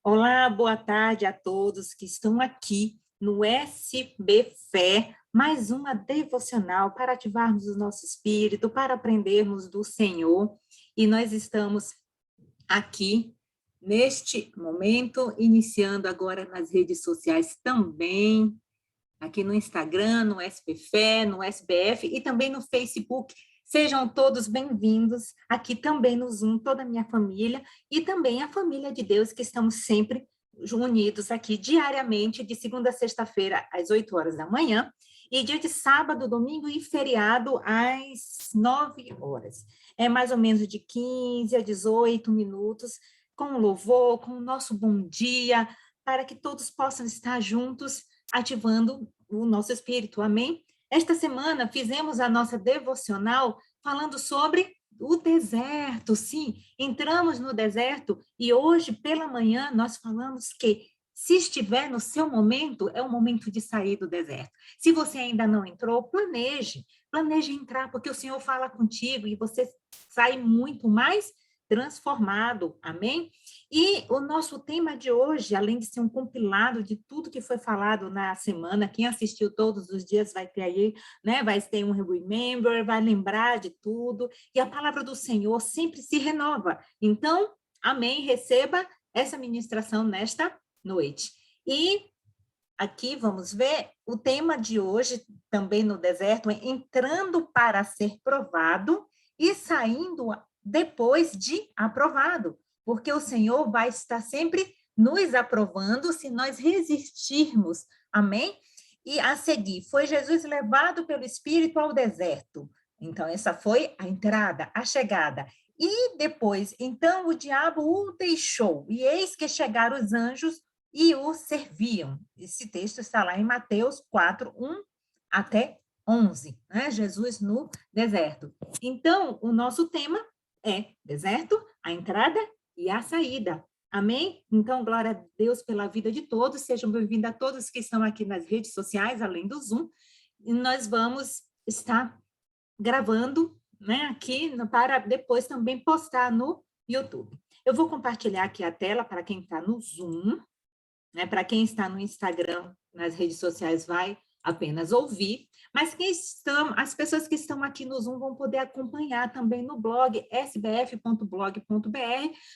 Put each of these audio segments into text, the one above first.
Olá, boa tarde a todos que estão aqui no SB Fé, mais uma devocional para ativarmos o nosso espírito, para aprendermos do Senhor. E nós estamos aqui neste momento, iniciando agora nas redes sociais também, aqui no Instagram, no SB Fé, no SBF e também no Facebook. Sejam todos bem-vindos aqui também no Zoom, toda a minha família e também a família de Deus, que estamos sempre unidos aqui diariamente, de segunda a sexta-feira, às 8 horas da manhã, e dia de sábado, domingo e feriado, às 9 horas. É mais ou menos de 15 a 18 minutos, com louvor, com o nosso bom dia, para que todos possam estar juntos, ativando o nosso espírito. Amém? Esta semana fizemos a nossa devocional falando sobre o deserto, sim, entramos no deserto e hoje pela manhã nós falamos que se estiver no seu momento, é o momento de sair do deserto. Se você ainda não entrou, planeje entrar, porque o Senhor fala contigo e você sai muito mais transformado, amém? E o nosso tema de hoje, além de ser um compilado de tudo que foi falado na semana, quem assistiu todos os dias vai ter aí, né? Vai ter um remember, vai lembrar de tudo, e a palavra do Senhor sempre se renova. Então, amém, receba essa ministração nesta noite. E aqui vamos ver o tema de hoje, também no deserto, é entrando para ser provado e saindo depois de aprovado, porque o Senhor vai estar sempre nos aprovando se nós resistirmos, amém? E a seguir, foi Jesus levado pelo Espírito ao deserto. Então, essa foi a entrada, a chegada. E depois, então o diabo o deixou, e eis que chegaram os anjos e o serviam. Esse texto está lá em Mateus 4, 1 até 11, né? Jesus no deserto. Então, o nosso tema é deserto, a entrada e a saída. Amém? Então, glória a Deus pela vida de todos. Sejam bem-vindos a todos que estão aqui nas redes sociais, além do Zoom. E nós vamos estar gravando, né, aqui para depois também postar no YouTube. Eu vou compartilhar aqui a tela para quem está no Zoom, né? Para quem está no Instagram, nas redes sociais, vai apenas ouvir, mas as pessoas que estão aqui no Zoom vão poder acompanhar também no blog sbf.blog.br,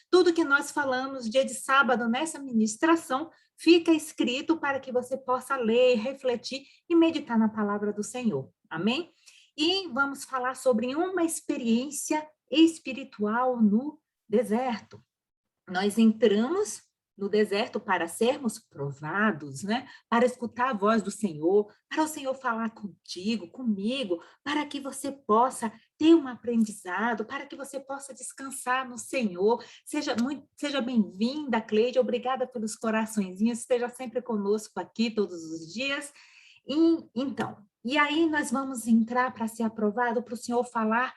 tudo que nós falamos dia de sábado nessa ministração fica escrito para que você possa ler, refletir e meditar na palavra do Senhor, amém? E vamos falar sobre uma experiência espiritual no deserto. Nós entramos no deserto para sermos provados, né? Para escutar a voz do Senhor, para o Senhor falar contigo, comigo, para que você possa ter um aprendizado, para que você possa descansar no Senhor. Seja bem-vinda, Cleide, obrigada pelos coraçõezinhos, esteja sempre conosco aqui todos os dias. E aí nós vamos entrar para ser aprovado, para o Senhor falar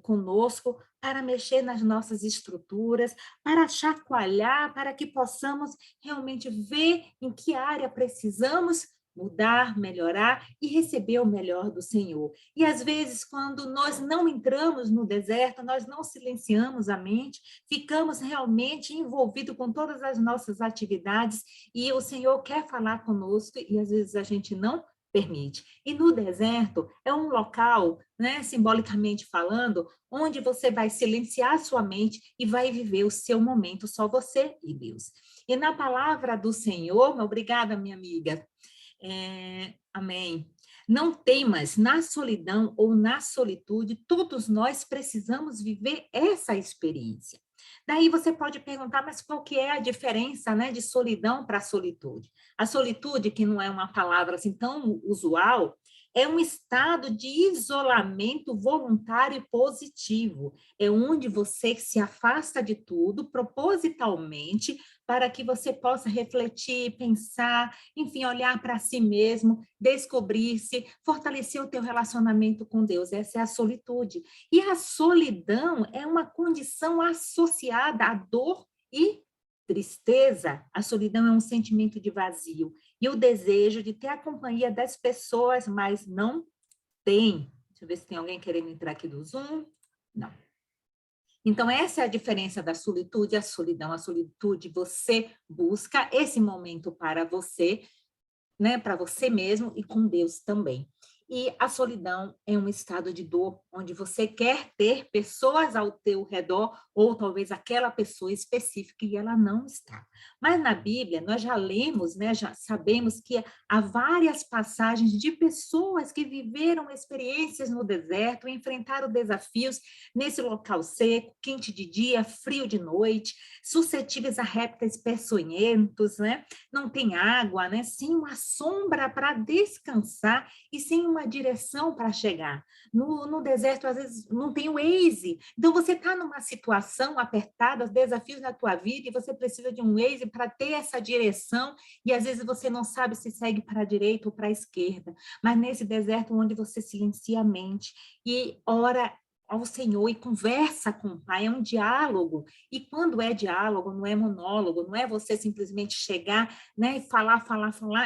conosco, para mexer nas nossas estruturas, para chacoalhar, para que possamos realmente ver em que área precisamos mudar, melhorar e receber o melhor do Senhor. E às vezes, quando nós não entramos no deserto, nós não silenciamos a mente, ficamos realmente envolvidos com todas as nossas atividades e o Senhor quer falar conosco e às vezes a gente não permite. E no deserto é um local, né, simbolicamente falando, onde você vai silenciar a sua mente e vai viver o seu momento, só você e Deus. E na palavra do Senhor, obrigada, minha amiga, amém. Não temas, na solidão ou na solitude, todos nós precisamos viver essa experiência. Daí você pode perguntar, mas qual que é a diferença, né, de solidão para solitude? A solitude, que não é uma palavra assim tão usual, é um estado de isolamento voluntário e positivo. É onde você se afasta de tudo propositalmente para que você possa refletir, pensar, enfim, olhar para si mesmo, descobrir-se, fortalecer o teu relacionamento com Deus. Essa é a solitude. E a solidão é uma condição associada à dor e tristeza. A solidão é um sentimento de vazio e o desejo de ter a companhia das pessoas, mas não tem. Deixa eu ver se tem alguém querendo entrar aqui do Zoom. Não. Então, essa é a diferença da solitude e a solidão. A solitude, você busca esse momento para você, né, para você mesmo e com Deus também. E a solidão é um estado de dor, onde você quer ter pessoas ao teu redor, ou talvez aquela pessoa específica, e ela não está. Mas na Bíblia, nós já lemos, né, já sabemos que há várias passagens de pessoas que viveram experiências no deserto, enfrentaram desafios nesse local seco, quente de dia, frio de noite, suscetíveis a répteis peçonhentos, né? Não tem água, né? Sem uma sombra para descansar e sem uma direção para chegar. No deserto, às vezes, não tem o Waze. Então, você está numa situação apertada, desafios na tua vida, e você precisa de um Waze para ter essa direção, e às vezes você não sabe se segue para a direita ou para a esquerda. Mas nesse deserto, onde você silencia a mente e ora ao Senhor e conversa com o Pai, é um diálogo. E quando é diálogo, não é monólogo, não é você simplesmente chegar, né, e falar,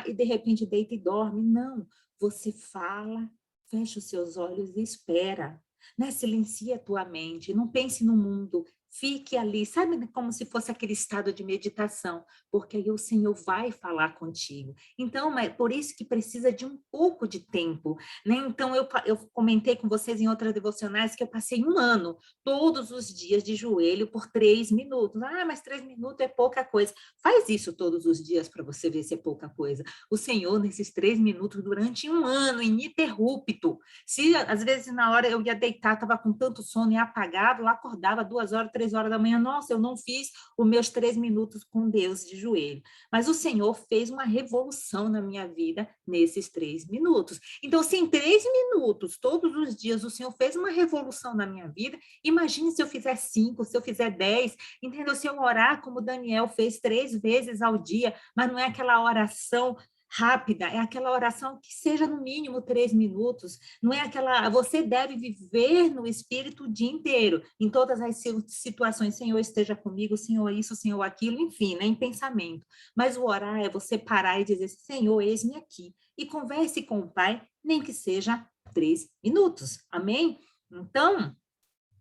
e de repente deita e dorme. Não, você fala, fecha os seus olhos e espera, né? Silencia a tua mente, não pense no mundo, fique ali, sabe, como se fosse aquele estado de meditação, porque aí o Senhor vai falar contigo. Então, é por isso que precisa de um pouco de tempo, né? Então, eu comentei com vocês em outras devocionais que eu passei um ano, todos os dias de joelho por 3 minutos. Ah, mas 3 minutos é pouca coisa. Faz isso todos os dias para você ver se é pouca coisa. O Senhor, nesses 3 minutos, durante um ano, ininterrupto. Se, às vezes, na hora eu ia deitar, estava com tanto sono e apagava, eu acordava 2 horas, 3 horas da manhã. Nossa, eu não fiz os meus 3 minutos com Deus de joelho. Mas o Senhor fez uma revolução na minha vida nesses 3 minutos. Então, se em 3 minutos, todos os dias, o Senhor fez uma revolução na minha vida, imagine se eu fizer 5, se eu fizer 10, entendeu? Se eu orar como Daniel fez 3 vezes ao dia, mas não é aquela oração rápida, é aquela oração que seja no mínimo 3 minutos, não é aquela, você deve viver no Espírito o dia inteiro, em todas as situações, Senhor esteja comigo, Senhor isso, Senhor aquilo, enfim, né, em pensamento, mas o orar é você parar e dizer, Senhor, eis-me aqui, e converse com o Pai, nem que seja 3 minutos, amém? Então,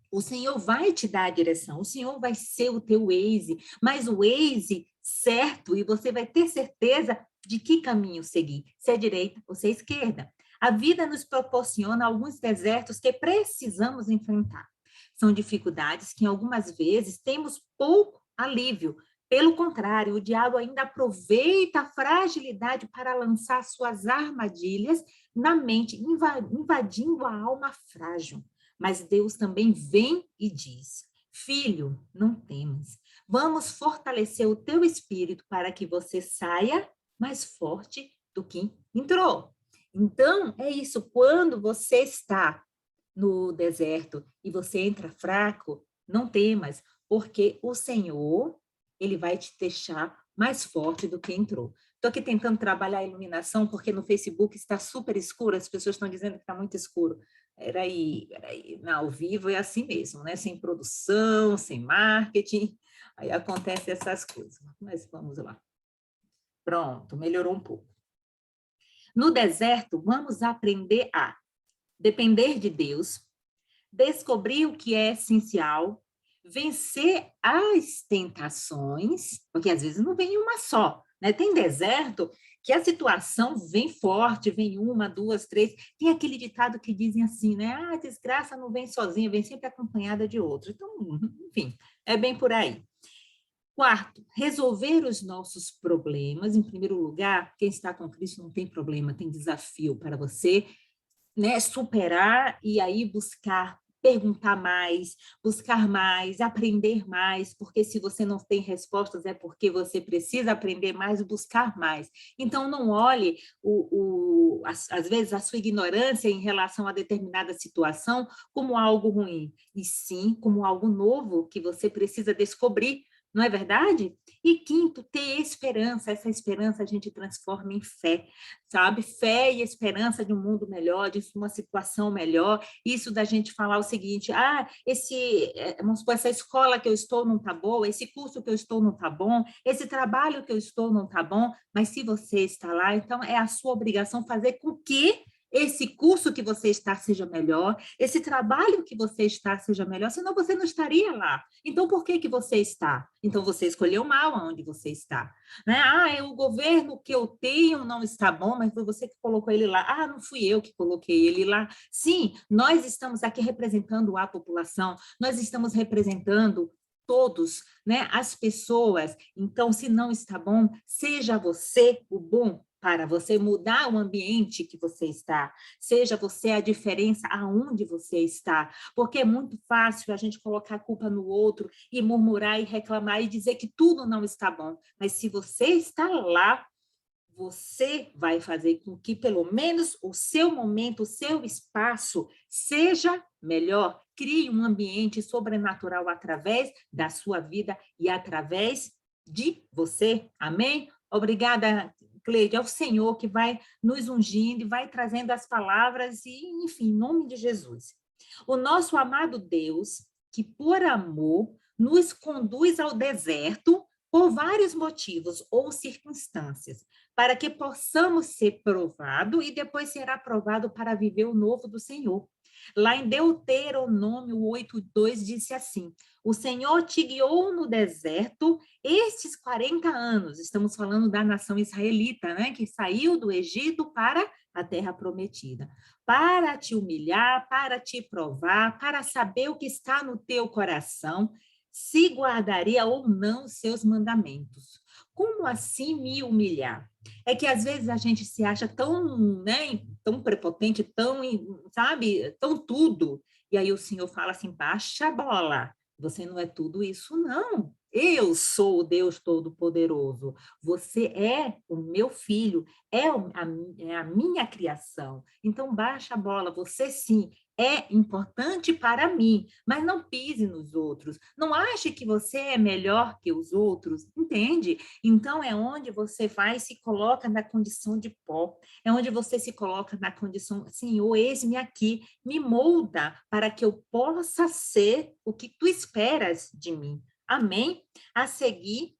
o Senhor vai te dar a direção, o Senhor vai ser o teu Waze, mas o Waze certo, e você vai ter certeza de que caminho seguir, se é direita ou se é esquerda. A vida nos proporciona alguns desertos que precisamos enfrentar. São dificuldades que, algumas vezes, temos pouco alívio. Pelo contrário, o diabo ainda aproveita a fragilidade para lançar suas armadilhas na mente, invadindo a alma frágil. Mas Deus também vem e diz, filho, não temas, vamos fortalecer o teu espírito para que você saia mais forte do que entrou. Então, é isso, quando você está no deserto e você entra fraco, não temas, porque o Senhor, ele vai te deixar mais forte do que entrou. Estou aqui tentando trabalhar a iluminação, porque no Facebook está super escuro, as pessoas estão dizendo que está muito escuro. Peraí, ao vivo é assim mesmo, né? Sem produção, sem marketing, aí acontecem essas coisas. Mas vamos lá. Pronto, melhorou um pouco. No deserto, vamos aprender a depender de Deus, descobrir o que é essencial, vencer as tentações, porque às vezes não vem uma só, né? Tem deserto que a situação vem forte, vem uma, duas, três. Tem aquele ditado que dizem assim, né? Ah, a desgraça não vem sozinha, vem sempre acompanhada de outro. Então, enfim, é bem por aí. Quarto, resolver os nossos problemas. Em primeiro lugar, quem está com Cristo não tem problema, tem desafio para você, né, superar e aí buscar, perguntar mais, buscar mais, aprender mais, porque se você não tem respostas é porque você precisa aprender mais, buscar mais. Então, não olhe, às vezes, a sua ignorância em relação a determinada situação como algo ruim, e sim como algo novo que você precisa descobrir, não é verdade? E quinto, ter esperança. Essa esperança a gente transforma em fé, sabe? Fé e esperança de um mundo melhor, de uma situação melhor. Isso da gente falar o seguinte, vamos supor, essa escola que eu estou não está boa, esse curso que eu estou não está bom, esse trabalho que eu estou não está bom, mas se você está lá, então é a sua obrigação fazer com que esse curso que você está seja melhor, esse trabalho que você está seja melhor, senão você não estaria lá. Então, por que que você está? Então, você escolheu mal aonde você está. Né? O governo que eu tenho não está bom, mas foi você que colocou ele lá. Não fui eu que coloquei ele lá. Sim, nós estamos aqui representando a população, nós estamos representando todos, né, as pessoas. Então, se não está bom, seja você o bom para você mudar o ambiente que você está, seja você a diferença aonde você está, porque é muito fácil a gente colocar a culpa no outro e murmurar e reclamar e dizer que tudo não está bom, mas se você está lá, você vai fazer com que, pelo menos, o seu momento, o seu espaço seja melhor. Crie um ambiente sobrenatural através da sua vida e através de você. Amém? Obrigada, Cleide, ao Senhor que vai nos ungindo e vai trazendo as palavras e, enfim, em nome de Jesus. O nosso amado Deus, que por amor nos conduz ao deserto por vários motivos ou circunstâncias, para que possamos ser provados e depois ser aprovado para viver o novo do Senhor. Lá em Deuteronômio 8:2 disse assim: o Senhor te guiou no deserto estes 40 anos. Estamos falando da nação israelita, né, que saiu do Egito para a terra prometida, para te humilhar, para te provar, para saber o que está no teu coração, se guardaria ou não os seus mandamentos. Como assim me humilhar? É que às vezes a gente se acha tão, né, tão prepotente, tão, sabe, tão tudo. E aí o Senhor fala assim, baixa a bola, você não é tudo isso, não. Eu sou o Deus Todo-Poderoso. Você é o meu filho, é a minha criação. Então, baixa a bola, você sim é importante para mim, mas não pise nos outros. Não ache que você é melhor que os outros, entende? Então, é onde você vai e se coloca na condição de pó, é onde você se coloca na condição, Senhor, eis-me aqui, me molda para que eu possa ser o que tu esperas de mim. Amém? A seguir,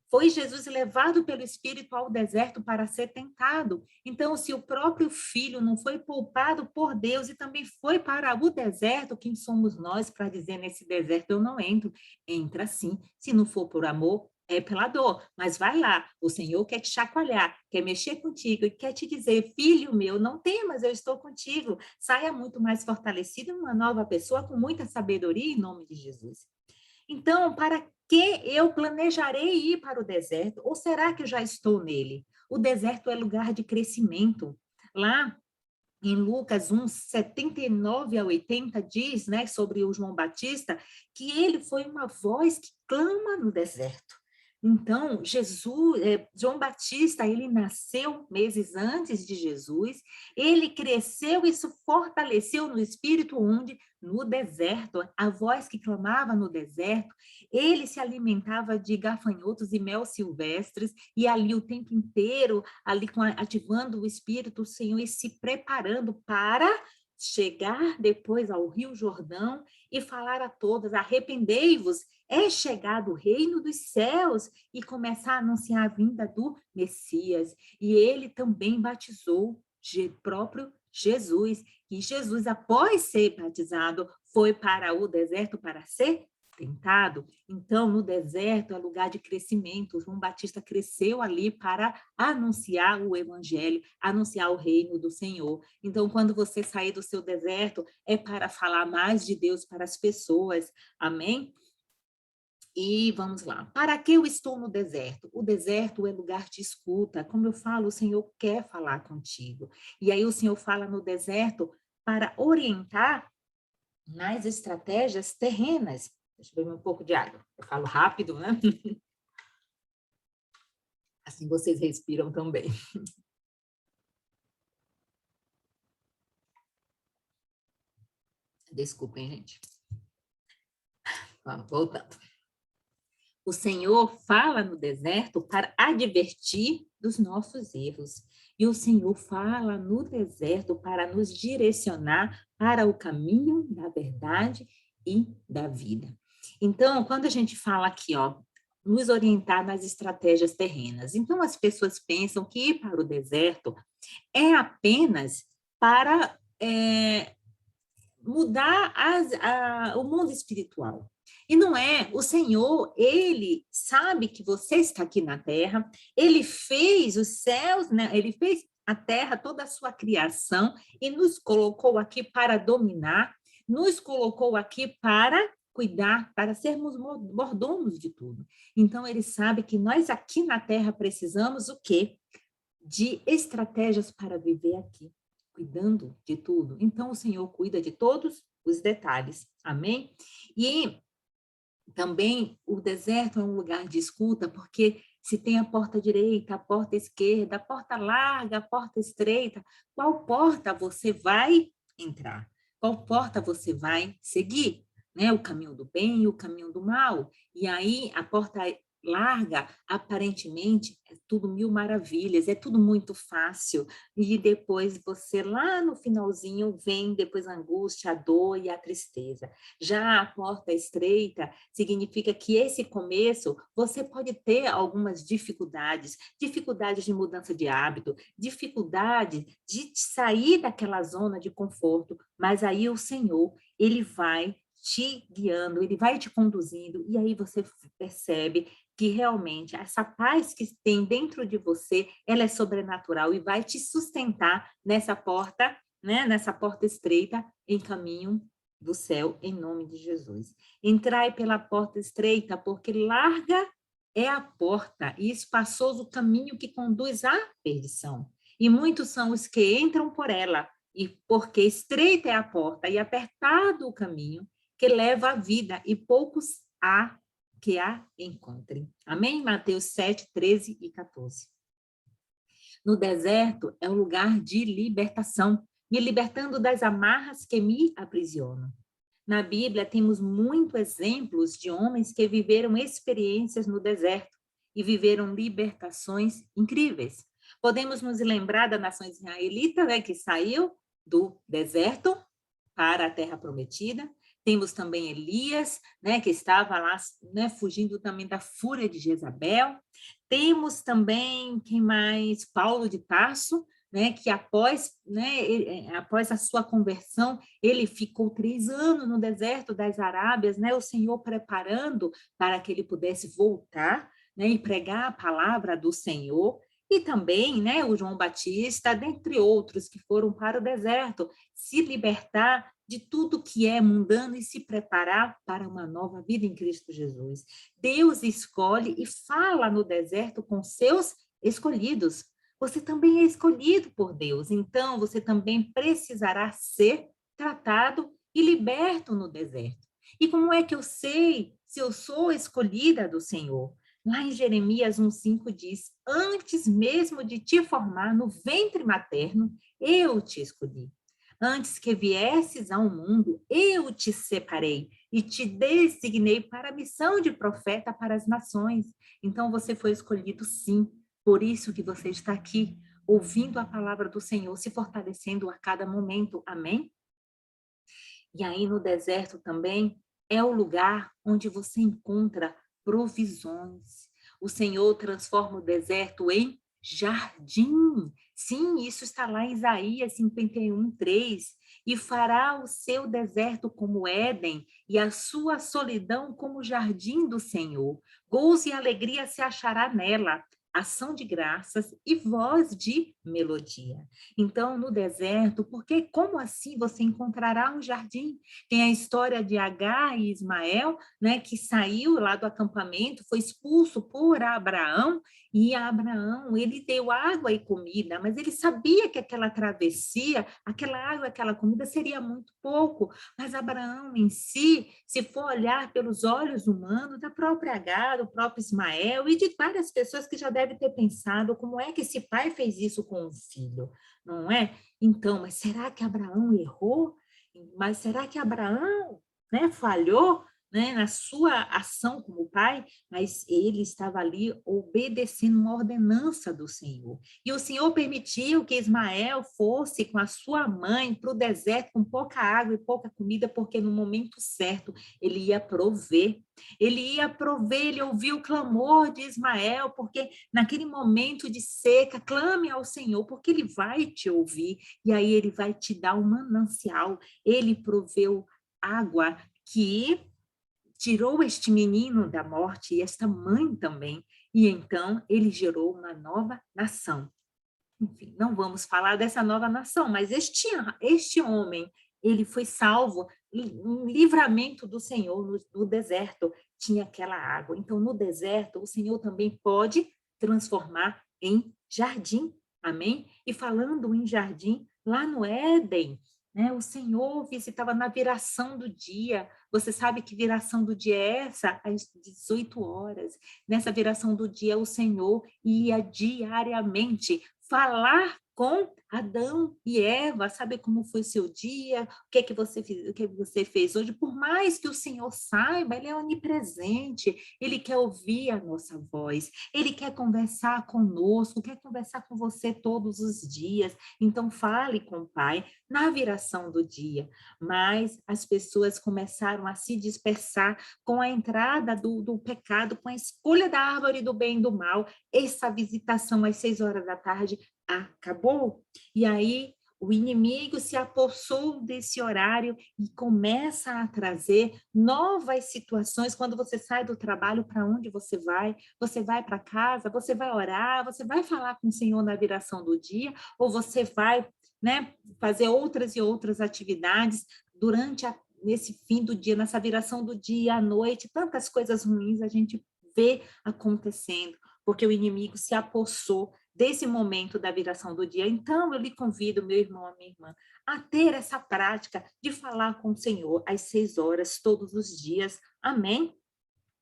foi Jesus levado pelo Espírito ao deserto para ser tentado. Então, se o próprio Filho não foi poupado por Deus e também foi para o deserto, quem somos nós para dizer nesse deserto eu não entro? Entra sim, se não for por amor, é pela dor, mas vai lá, o Senhor quer te chacoalhar, quer mexer contigo e quer te dizer, filho meu, não temas, eu estou contigo, saia muito mais fortalecido, uma nova pessoa com muita sabedoria em nome de Jesus. Então, para que eu planejarei ir para o deserto? Ou será que eu já estou nele? O deserto é lugar de crescimento. Lá em Lucas 1, 79 a 80, diz, né, sobre o João Batista, que ele foi uma voz que clama no deserto. Então, João Batista, ele nasceu meses antes de Jesus, ele cresceu e se fortaleceu no Espírito, onde? No deserto, a voz que clamava no deserto, ele se alimentava de gafanhotos e mel silvestres, e ali o tempo inteiro, ali ativando o Espírito do Senhor e se preparando para chegar depois ao Rio Jordão e falar a todas, arrependei-vos, é chegado o reino dos céus, e começar a anunciar a vinda do Messias. E ele também batizou próprio Jesus, e Jesus, após ser batizado, foi para o deserto para ser tentado. Então, no deserto é lugar de crescimento. João Batista cresceu ali para anunciar o evangelho, anunciar o reino do Senhor. Então, quando você sair do seu deserto, é para falar mais de Deus para as pessoas. Amém? E vamos lá. Para que eu estou no deserto? O deserto é lugar de escuta. Como eu falo, o Senhor quer falar contigo. E aí o Senhor fala no deserto para orientar nas estratégias terrenas. Deixa eu beber um pouco de água. Eu falo rápido, né? Assim vocês respiram também. Desculpem, gente. Vamos voltando. O Senhor fala no deserto para advertir dos nossos erros. E o Senhor fala no deserto para nos direcionar para o caminho da verdade e da vida. Então, quando a gente fala aqui, ó, nos orientar nas estratégias terrenas. Então, as pessoas pensam que ir para o deserto é apenas para mudar o mundo espiritual. E não é, o Senhor, ele sabe que você está aqui na terra, ele fez os céus, né? Ele fez a terra, toda a sua criação, e nos colocou aqui para dominar, nos colocou aqui para cuidar, para sermos mordomos de tudo. Então, ele sabe que nós aqui na terra precisamos o quê? De estratégias para viver aqui, cuidando de tudo. Então, o Senhor cuida de todos os detalhes. Amém? E também o deserto é um lugar de escuta, porque se tem a porta direita, a porta esquerda, a porta larga, a porta estreita, qual porta você vai entrar? Qual porta você vai seguir? Né? O caminho do bem e o caminho do mal. E aí, a porta larga, aparentemente, é tudo mil maravilhas, é tudo muito fácil. E depois você, lá no finalzinho, vem depois a angústia, a dor e a tristeza. Já a porta estreita significa que esse começo você pode ter algumas dificuldades, dificuldades de mudança de hábito, dificuldade de sair daquela zona de conforto, mas aí o Senhor, ele vai te guiando, ele vai te conduzindo, e aí você percebe que realmente essa paz que tem dentro de você, ela é sobrenatural e vai te sustentar nessa porta, né, nessa porta estreita em caminho do céu, em nome de Jesus. Entrai pela porta estreita, porque larga é a porta e espaçoso o caminho que conduz à perdição. E muitos são os que entram por ela, e porque estreita é a porta e apertado o caminho que leva à vida, e poucos há que a encontrem. Amém? Mateus 7, 13 e 14. No deserto é um lugar de libertação, me libertando das amarras que me aprisionam. Na Bíblia temos muitos exemplos de homens que viveram experiências no deserto e viveram libertações incríveis. Podemos nos lembrar da nação israelita, né, que saiu do deserto para a terra prometida. Temos também Elias, né, que estava lá, né, fugindo também da fúria de Jezabel. Temos também, quem mais? Paulo de Tarso, né, que após, né, após a sua conversão, ele ficou 3 anos no deserto das Arábias, né, o Senhor preparando para que ele pudesse voltar, né, e pregar a palavra do Senhor. E também, né, o João Batista, dentre outros, que foram para o deserto, se libertar de tudo que é mundano e se preparar para uma nova vida em Cristo Jesus. Deus escolhe e fala no deserto com seus escolhidos. Você também é escolhido por Deus, então você também precisará ser tratado e liberto no deserto. E como é que eu sei se eu sou escolhida do Senhor? Lá em Jeremias 1,5 diz: antes mesmo de te formar no ventre materno, eu te escolhi. Antes que viesses ao mundo, eu te separei e te designei para a missão de profeta para as nações. Então você foi escolhido, sim. Por isso que você está aqui, ouvindo a palavra do Senhor, se fortalecendo a cada momento. Amém? E aí no deserto também é o lugar onde você encontra provisões. O Senhor transforma o deserto em jardim. Sim, isso está lá em Isaías 51, 3. E fará o seu deserto como Éden, e a sua solidão como jardim do Senhor. Gozo e alegria se achará nela, ação de graças e voz de melodia. Então, no deserto, porque como assim você encontrará um jardim? Tem a história de Agar e Ismael, né, que saiu lá do acampamento, foi expulso por Abraão, e Abraão, ele deu água e comida, mas ele sabia que aquela travessia, aquela água, aquela comida seria muito pouco, mas Abraão em si, se for olhar pelos olhos humanos, da própria Agar, do próprio Ismael e de várias pessoas que já devem ter pensado como é que esse pai fez isso com o filho, não é? Então, mas será que Abraão errou? Mas será que Abraão, né, falhou? né, na sua ação como pai, mas ele estava ali obedecendo uma ordenança do Senhor. E o Senhor permitiu que Ismael fosse com a sua mãe para o deserto com pouca água e pouca comida, porque no momento certo ele ia prover. Ele ia prover, ele ouviu o clamor de Ismael, porque naquele momento de seca, clame ao Senhor, porque ele vai te ouvir, e aí ele vai te dar um manancial. Ele proveu água que tirou este menino da morte e esta mãe também, e então ele gerou uma nova nação. Enfim, não vamos falar dessa nova nação, mas este homem, ele foi salvo, um livramento do Senhor no deserto, tinha aquela água. Então, no deserto, o Senhor também pode transformar em jardim, amém? E falando em jardim, lá no Éden, né, o Senhor visitava na viração do dia. Você sabe que viração do dia é essa? Às 18 horas. Nessa viração do dia, o Senhor ia diariamente falar com Adão e Eva, sabe como foi seu dia, o que é que você fez, o que você fez hoje, por mais que o Senhor saiba, ele é onipresente, ele quer ouvir a nossa voz, ele quer conversar conosco, quer conversar com você todos os dias, então fale com o Pai na viração do dia, mas as pessoas começaram a se dispersar com a entrada do pecado, com a escolha da árvore do bem e do mal, essa visitação às 6 horas da tarde acabou. E aí o inimigo se apossou desse horário e começa a trazer novas situações. Quando você sai do trabalho, para onde você vai? Você vai para casa, você vai orar, você vai falar com o Senhor na viração do dia, ou você vai, né, fazer outras e outras atividades durante nesse fim do dia, nessa viração do dia à noite, tantas coisas ruins a gente vê acontecendo, porque o inimigo se apossou desse momento da viração do dia. Então, eu lhe convido, meu irmão, a minha irmã, a ter essa prática de falar com o Senhor às 6 horas, todos os dias. Amém?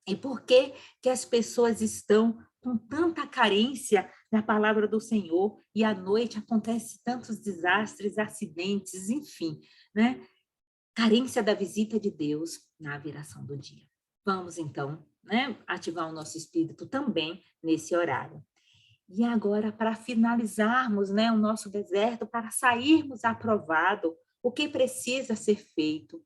E por que que as pessoas estão com tanta carência da palavra do Senhor e à noite acontece tantos desastres, acidentes, enfim, né? Carência da visita de Deus na viração do dia. Vamos, então, né, ativar o nosso espírito também nesse horário. E agora, para finalizarmos, né, o nosso deserto, para sairmos aprovado, o que precisa ser feito?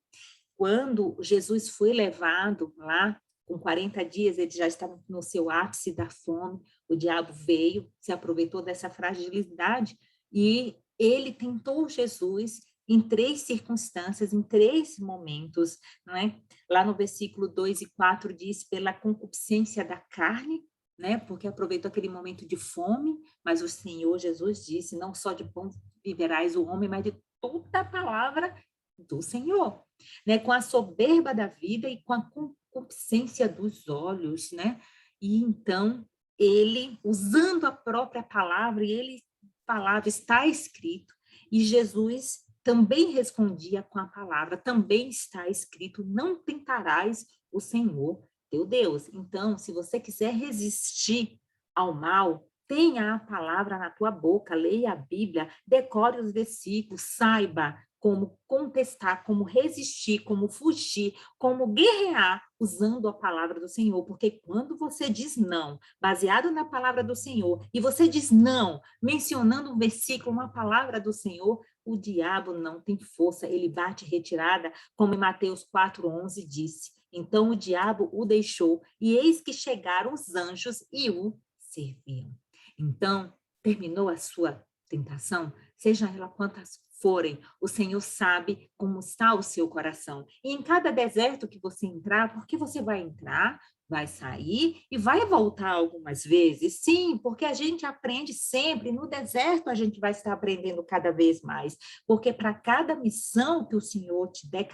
Quando Jesus foi levado lá, com 40 dias, ele já estava no seu ápice da fome, o diabo veio, se aproveitou dessa fragilidade e ele tentou Jesus em 3 circunstâncias, em 3 momentos, não é? Lá no versículo 2 e 4 diz, pela concupiscência da carne, né? Porque aproveitou aquele momento de fome, mas o Senhor Jesus disse, não só de pão viverás o homem, mas de toda a palavra do Senhor, né? Com a soberba da vida e com a concupiscência dos olhos, né? E então, ele, usando a própria palavra, e ele falava, está escrito, e Jesus também respondia com a palavra, também está escrito, não tentarás o Senhor teu Deus. Então, se você quiser resistir ao mal, tenha a palavra na tua boca, leia a Bíblia, decore os versículos, saiba como contestar, como resistir, como fugir, como guerrear usando a palavra do Senhor, porque quando você diz não, baseado na palavra do Senhor, e você diz não, mencionando um versículo, uma palavra do Senhor, o diabo não tem força, ele bate retirada, como em Mateus 4:11 disse. Então o diabo o deixou, e eis que chegaram os anjos e o serviam. Então, terminou a sua tentação, seja ela quantas forem, o Senhor sabe como está o seu coração. E em cada deserto que você entrar, porque você vai entrar, vai sair e vai voltar algumas vezes. Sim, porque a gente aprende sempre, no deserto a gente vai estar aprendendo cada vez mais, porque para cada missão que o Senhor te der,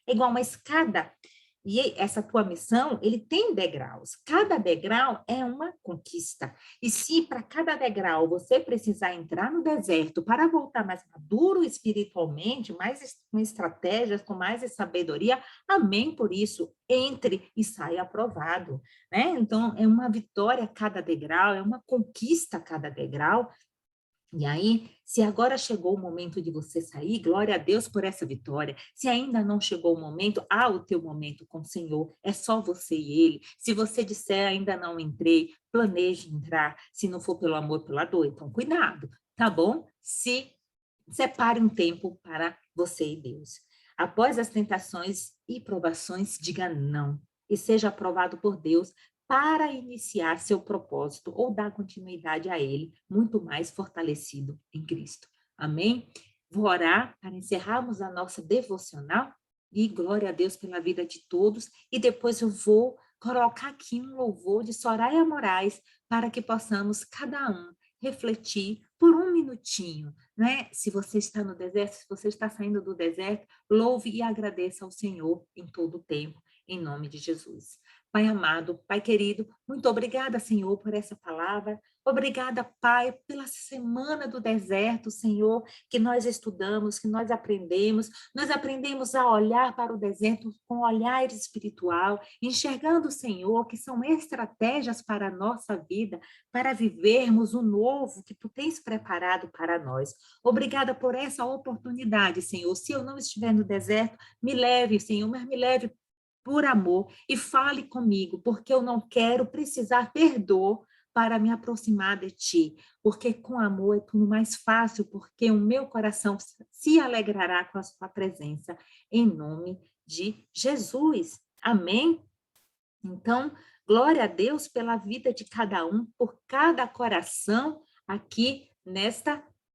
é igual uma escada. E essa tua missão, ele tem degraus. Cada degrau é uma conquista. E se para cada degrau você precisar entrar no deserto para voltar mais maduro espiritualmente, mais com estratégias, com mais sabedoria, amém por isso. Entre e saia aprovado, né? Então, é uma vitória a cada degrau, é uma conquista a cada degrau. E aí, se agora chegou o momento de você sair, glória a Deus por essa vitória. Se ainda não chegou o momento, há o teu momento com o Senhor, é só você e Ele. Se você disser, ainda não entrei, planeje entrar, se não for pelo amor, pela dor. Então, cuidado, tá bom? Se separe um tempo para você e Deus. Após as tentações e provações, diga não e seja aprovado por Deus para iniciar seu propósito ou dar continuidade a ele, muito mais fortalecido em Cristo. Amém? Vou orar para encerrarmos a nossa devocional e glória a Deus pela vida de todos. E depois eu vou colocar aqui um louvor de Soraya Moraes para que possamos, cada um, refletir por um minutinho, né? Se você está no deserto, se você está saindo do deserto, louve e agradeça ao Senhor em todo o tempo, em nome de Jesus. Pai amado, Pai querido, muito obrigada, Senhor, por essa palavra. Obrigada, Pai, pela semana do deserto, Senhor, que nós estudamos, que nós aprendemos. Nós aprendemos a olhar para o deserto com olhar espiritual, enxergando, Senhor, que são estratégias para a nossa vida, para vivermos o novo que Tu tens preparado para nós. Obrigada por essa oportunidade, Senhor. Se eu não estiver no deserto, me leve, Senhor, mas me leve por amor e fale comigo, porque eu não quero precisar ter dor para me aproximar de ti, porque com amor é tudo mais fácil, porque o meu coração se alegrará com a sua presença, em nome de Jesus. Amém? Então, glória a Deus pela vida de cada um, por cada coração aqui nesta